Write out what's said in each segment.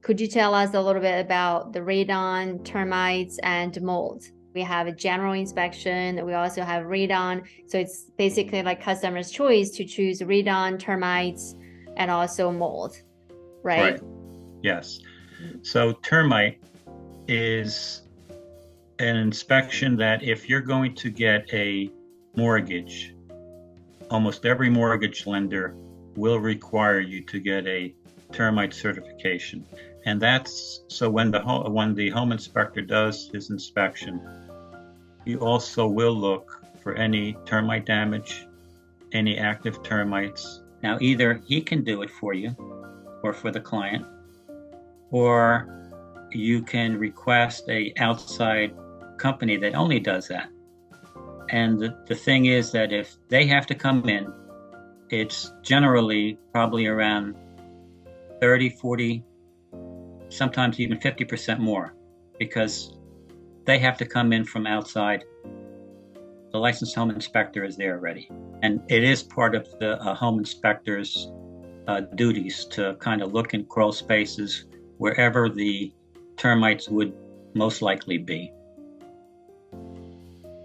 Could you tell us a little bit about the radon, termites, and mold? We have a general inspection. We also have radon. So it's basically like customer's choice to choose radon, termites, and also mold, right? Right. Yes. So termite is an inspection that if you're going to get a mortgage, almost every mortgage lender will require you to get a termite certification. And that's so when the home inspector does his inspection, you also will look for any termite damage, any active termites. Now, either he can do it for you or for the client, or you can request an outside company that only does that. And the thing is that if they have to come in, it's generally probably around 30, 40, sometimes even 50% more, because they have to come in from outside. The licensed home inspector is there already. And it is part of the home inspector's duties to kind of look in crawl spaces wherever the termites would most likely be.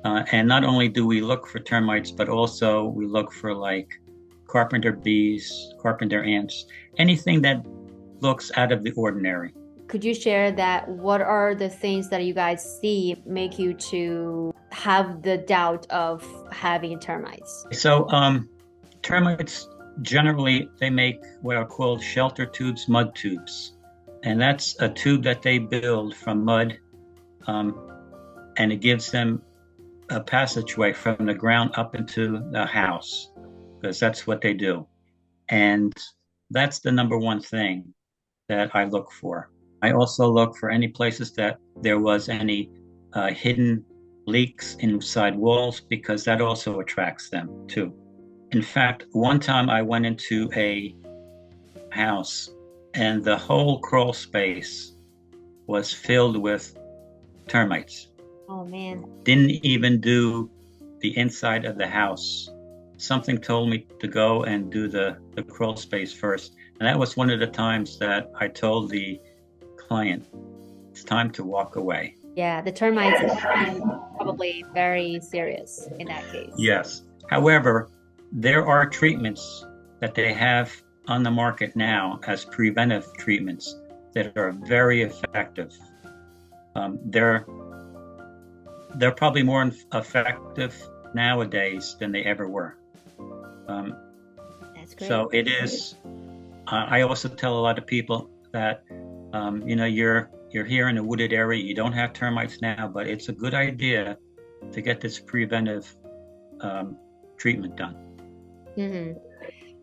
And not only do we look for termites, but also we look for like carpenter bees, carpenter ants, anything that looks out of the ordinary. Could you share that? What are the things that you guys see make you to have the doubt of having termites? So termites, generally, they make what are called shelter tubes, mud tubes. And that's a tube that they build from mud, and it gives them a passageway from the ground up into the house, because that's what they do. And that's the number one thing that I look for. I also look for any places that there was any hidden leaks inside walls, because that also attracts them too. In fact, one time I went into a house and the whole crawl space was filled with termites. Oh man. Didn't even do the inside of the house. Something told me to go and do the crawl space first. And that was one of the times that I told the client, it's time to walk away. Yeah, the termites are probably very serious in that case. Yes. However, there are treatments that they have on the market now as preventive treatments that are very effective. They're probably more effective nowadays than they ever were. That's great. So it is. I also tell a lot of people that you're here in a wooded area. You don't have termites now, but it's a good idea to get this preventive treatment done. Mm-hmm.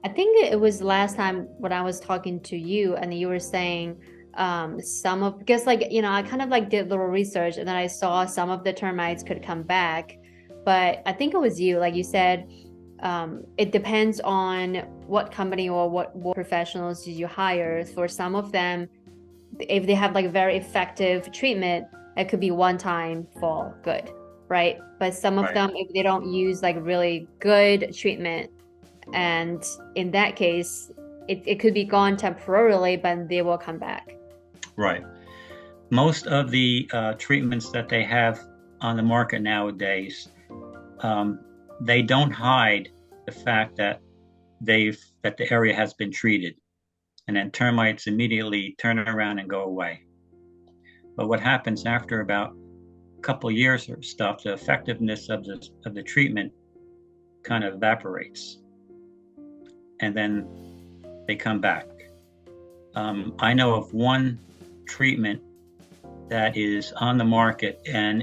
I think it was last time when I was talking to you, and you were saying because I kind of like did a little research, and then I saw some of the termites could come back, but I think it was you, like you said, it depends on what company or what professionals you hire. For some of them, if they have like very effective treatment, it could be one time for good, right? But some of them, if they don't use like really good treatment, and in that case, it could be gone temporarily, but they will come back. Right. Most of the treatments that they have on the market nowadays, they don't hide the fact that the area has been treated, and then termites immediately turn around and go away. But what happens after about a couple of years or stuff, the effectiveness of the treatment kind of evaporates, and then they come back. I know of one treatment that is on the market, and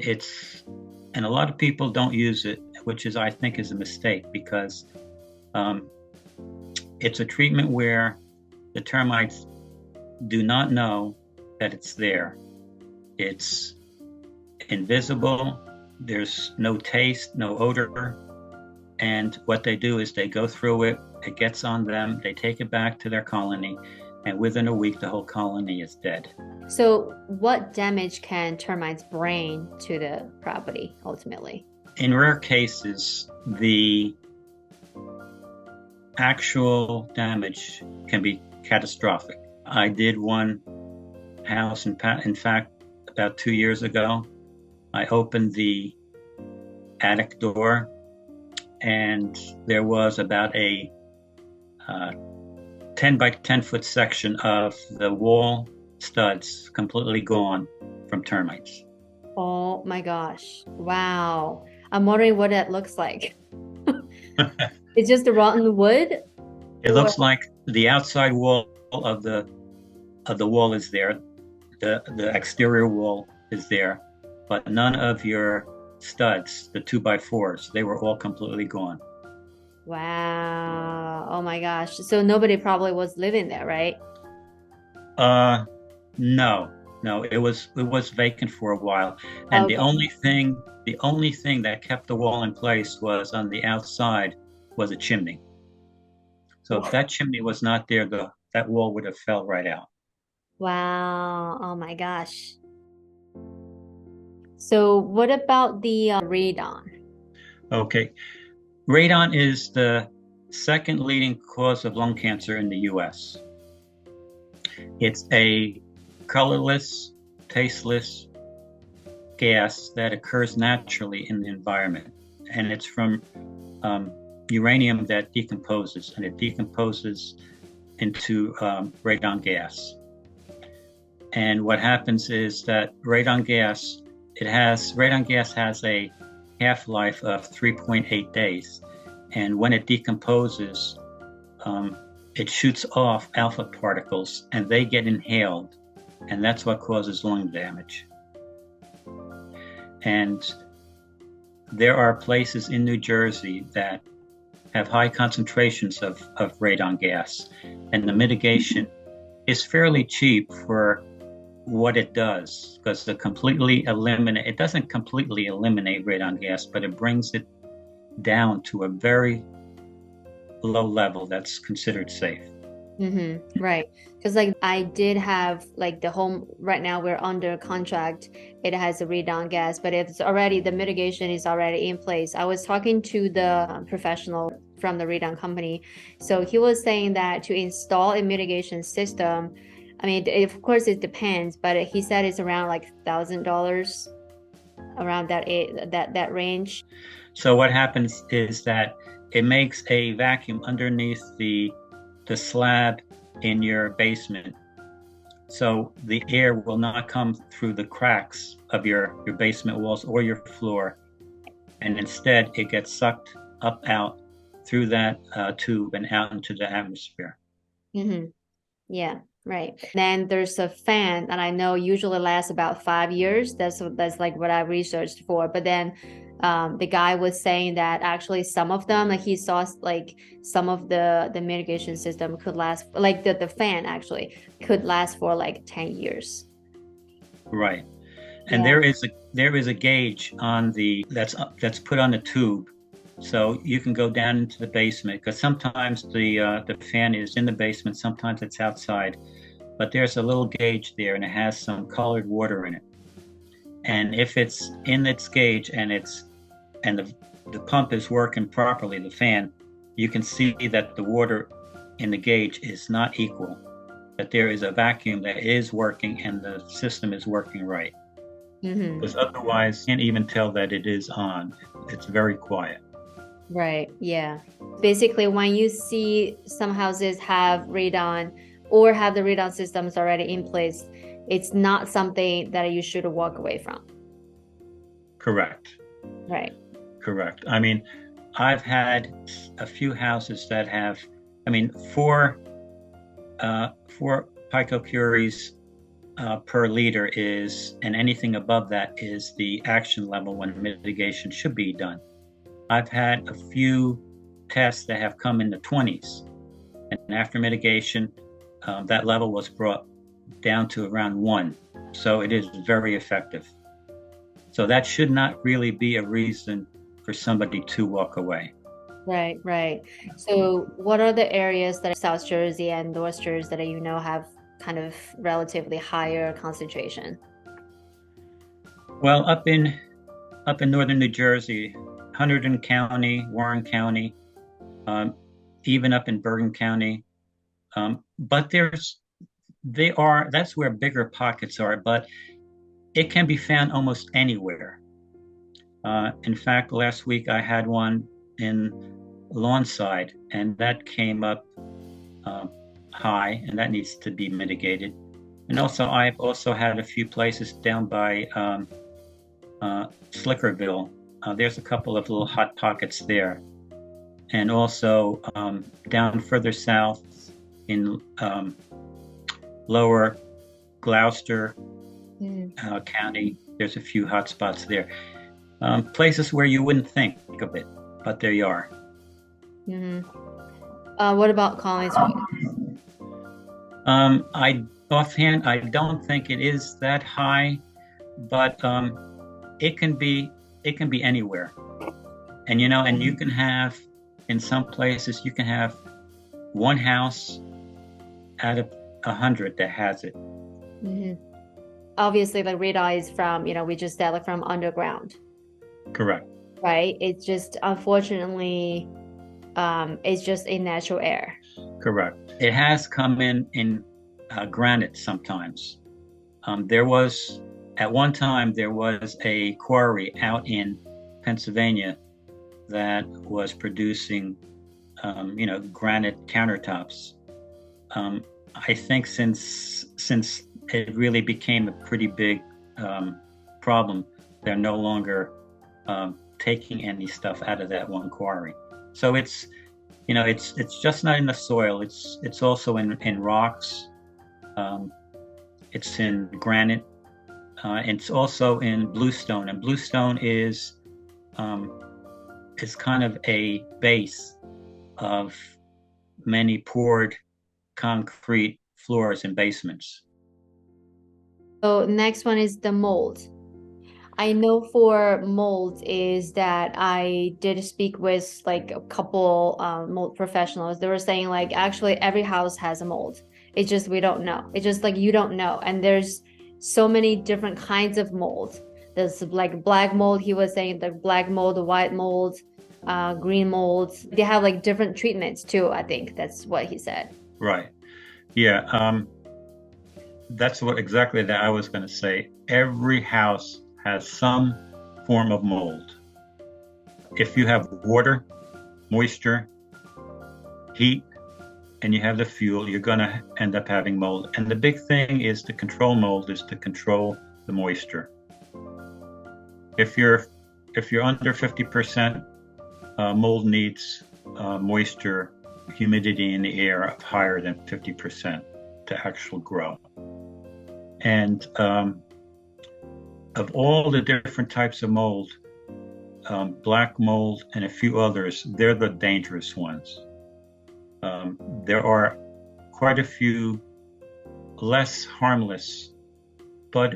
a lot of people don't use it, which I think is a mistake, because it's a treatment where the termites do not know that it's there. It's invisible. There's no taste, no odor. And what they do is they go through it. It gets on them. They take it back to their colony. And within a week, the whole colony is dead. So what damage can termites bring to the property ultimately? In rare cases, the actual damage can be catastrophic. I did one house. In fact, about 2 years ago, I opened the attic door, and there was about a 10 by 10 foot section of the wall studs completely gone from termites. Oh my gosh. Wow. I'm wondering what that looks like. It's just the rotten wood? It looks like the outside wall of the wall is there. The exterior wall is there, but none of your studs, the 2x4s, they were all completely gone. Wow. Oh my gosh. So nobody probably was living there, right? No, it was vacant for a while. And Okay. the only thing that kept the wall in place was on the outside was a chimney. So if that chimney was not there, that wall would have fell right out. Wow. Oh my gosh. So what about the radon? Okay. Radon is the second leading cause of lung cancer in the US. It's a colorless, tasteless gas that occurs naturally in the environment. And it's from uranium that decomposes, and it decomposes into radon gas. And what happens is that radon gas has a half-life of 3.8 days. And when it decomposes, it shoots off alpha particles, and they get inhaled, and that's what causes lung damage. And there are places in New Jersey that have high concentrations of radon gas, and the mitigation is fairly cheap for what it does, because it doesn't completely eliminate radon gas, but it brings it down to a very low level that's considered safe. Right. Because like I did have like the home right now, we're under contract. It has a radon gas, but the mitigation is already in place. I was talking to the professional from the radon company. So he was saying that to install a mitigation system, I mean, of course it depends, but he said it's around like $1,000, around that range. So what happens is that it makes a vacuum underneath the slab in your basement. So the air will not come through the cracks of your basement walls or your floor. And instead it gets sucked out through that tube and out into the atmosphere. Yeah, right. Then there's a fan, and I know usually lasts about 5 years. That's like what I researched for. But then the guy was saying that actually some of them, like he saw like some of the mitigation system could last, like the fan actually could last for like 10 years. Right. And there is a gauge on that's put on the tube. So you can go down into the basement, because sometimes the fan is in the basement, sometimes it's outside, but there's a little gauge there, and it has some colored water in it. And if it's in its gauge and the pump is working properly, the fan, you can see that the water in the gauge is not equal, that there is a vacuum that is working and the system is working right. Because otherwise you can't even tell that it is on. It's very quiet. Right. Yeah. Basically, when you see some houses have radon or have the radon systems already in place, it's not something that you should walk away from. Correct. Right. Correct. I mean, I've had a few houses that have, four picocuries per liter is, and anything above that is the action level when mitigation should be done. I've had a few tests that have come in the 20s, and after mitigation, that level was brought down to around 1. So it is very effective. So that should not really be a reason for somebody to walk away. Right, right. So what are the areas that South Jersey and North Jersey that have kind of relatively higher concentration? Well, up in northern New Jersey, Hunterdon County, Warren County, even up in Bergen County. But that's where bigger pockets are, but it can be found almost anywhere. In fact, last week I had one in Lawnside, and that came up high, and that needs to be mitigated. And also, I've also had a few places down by Slickerville. There's a couple of little hot pockets there. And also down further south in lower Gloucester County, there's a few hot spots there. Places where you wouldn't think of it, but there you are. What about Collinswood? Offhand, I don't think it is that high, but it can be anywhere. And and you can have, in some places, you can have one house out of 100 that has it. Obviously, like radon is from, we just said, like from underground. Correct. Right? It's just, unfortunately, it's just a natural air. Correct. It has come in granite sometimes. At one time, there was a quarry out in Pennsylvania that was producing, granite countertops. I think since it really became a pretty big problem, they're no longer taking any stuff out of that one quarry. So it's just not in the soil. It's also in rocks. It's in granite. It's also in bluestone, and bluestone is kind of a base of many poured concrete floors and basements. So next one is the mold. I know for mold is that I did speak with like a couple mold professionals. They were saying like actually every house has a mold. It's just we don't know. It's just like you don't know. And there's so many different kinds of mold. There's like black mold, he was saying, the black mold, the white mold, green mold. They have like different treatments too, I think. That's what he said. Right. Yeah. That's exactly that I was going to say. Every house has some form of mold. If you have water, moisture, heat, and you have the fuel, you're going to end up having mold. And the big thing is to control mold is to control the moisture. If you're under 50%, mold needs moisture, humidity in the air of higher than 50% to actually grow. And of all the different types of mold, black mold and a few others, they're the dangerous ones. There are quite a few less harmless, but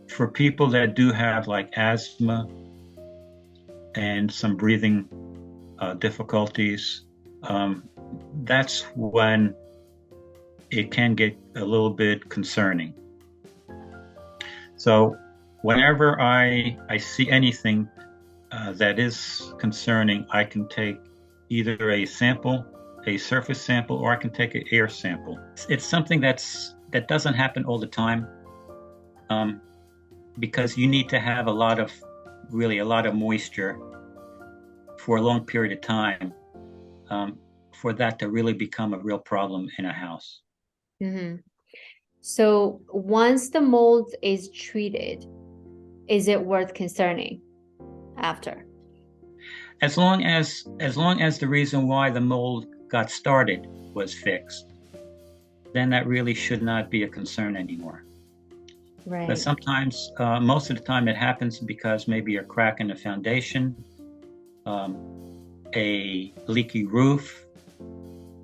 for people that do have like asthma and some breathing difficulties, that's when it can get a little bit concerning. So whenever I see anything that is concerning, I can take either a sample, a surface sample, or I can take an air sample. It's something that doesn't happen all the time, because you need to have a lot of moisture for a long period of time for that to really become a real problem in a house. Mm-hmm. So once the mold is treated, is it worth concerning after? As long as the reason why the mold got started was fixed, then that really should not be a concern anymore. Right. But sometimes, most of the time, it happens because maybe a crack in the foundation, a leaky roof,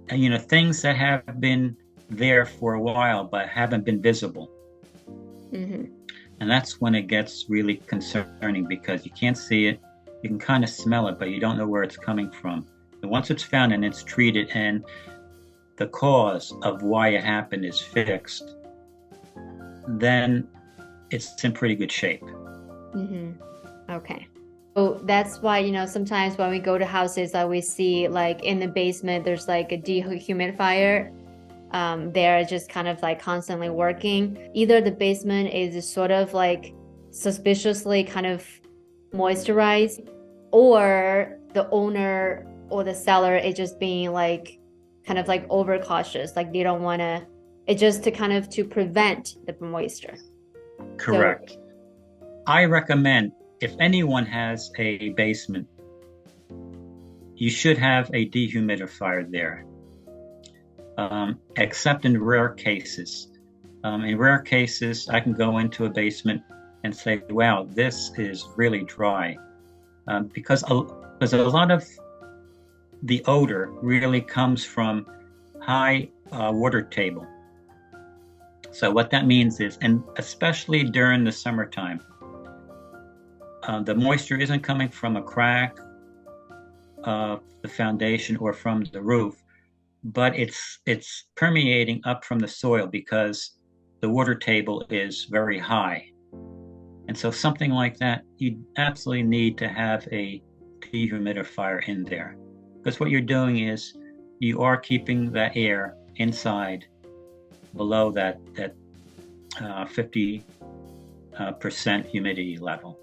and things that have been there for a while but haven't been visible. Mm-hmm. And that's when it gets really concerning, because you can't see it, you can kind of smell it, but you don't know where it's coming from. And once it's found and it's treated and the cause of why it happened is fixed, then it's in pretty good shape. Mm-hmm. Okay. So that's why, sometimes when we go to houses, we see like in the basement, there's like a dehumidifier. they're just kind of like constantly working. Either the basement is sort of like suspiciously kind of moisturized, or the owner or the seller is just being like kind of like overcautious, like they don't want to, it's just to kind of to prevent the moisture. Correct. So, I recommend if anyone has a basement, you should have a dehumidifier there, except in rare cases. In rare cases, I can go into a basement and say, wow, this is really dry. Because a lot of the odor really comes from high water table. So what that means is, and especially during the summertime, the moisture isn't coming from a crack of the foundation or from the roof, but it's permeating up from the soil because the water table is very high. And so something like that, you absolutely need to have a dehumidifier in there, because what you're doing is you are keeping that air inside below that 50% humidity level.